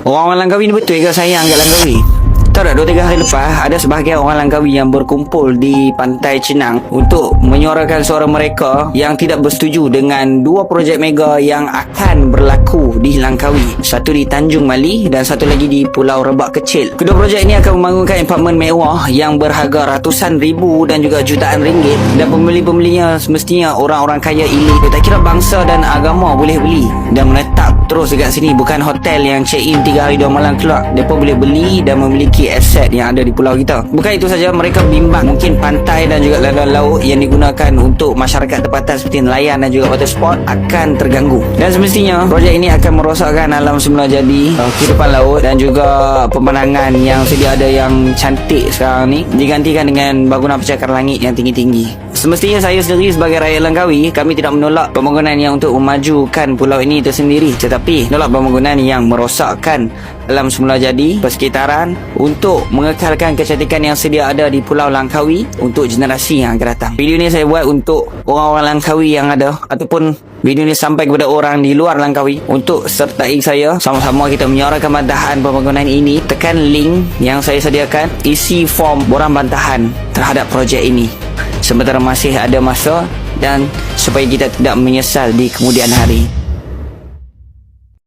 Orang-orang Langkawi ni betul ke sayang kat Langkawi? Tahu tak 2-3 hari lepas ada sebahagian orang Langkawi yang berkumpul di Pantai Cenang untuk menyuarakan suara mereka yang tidak bersetuju dengan 2 projek mega yang akan berlaku di Langkawi. Satu di Tanjung Mali dan satu lagi di Pulau Rebak Kecil. Kedua projek ini akan membangunkan apartmen mewah yang berharga ratusan ribu dan juga jutaan ringgit, dan pembeli-pembelinya semestinya orang-orang kaya elit, tak kira bangsa dan agama boleh beli dan menetap terus dekat sini. Bukan hotel yang check in 3 hari 2 malam keluar. Mereka boleh beli dan memiliki aset yang ada di pulau kita. Bukan itu saja, mereka bimbang mungkin pantai dan juga landaran laut yang digunakan untuk masyarakat tempatan seperti nelayan dan juga water sport akan terganggu. Dan semestinya projek ini akan merosakkan alam semula jadi, kehidupan laut dan juga pemandangan yang sedia ada yang cantik sekarang ni digantikan dengan bangunan pencakar langit yang tinggi-tinggi. Semestinya saya sendiri sebagai rakyat Langkawi, kami tidak menolak pembangunan yang untuk memajukan pulau ini itu sendiri, tetapi menolak pembangunan yang merosakkan alam semula jadi persekitaran untuk mengekalkan kecantikan yang sedia ada di Pulau Langkawi untuk generasi yang akan datang. Video ni saya buat untuk orang-orang Langkawi yang ada, ataupun video ni sampai kepada orang di luar Langkawi untuk sertai saya. Sama-sama kita menyuarakan bantahan pembangunan ini. Tekan link yang saya sediakan, isi form borang bantahan terhadap projek ini sementara masih ada masa dan supaya kita tidak menyesal di kemudian hari.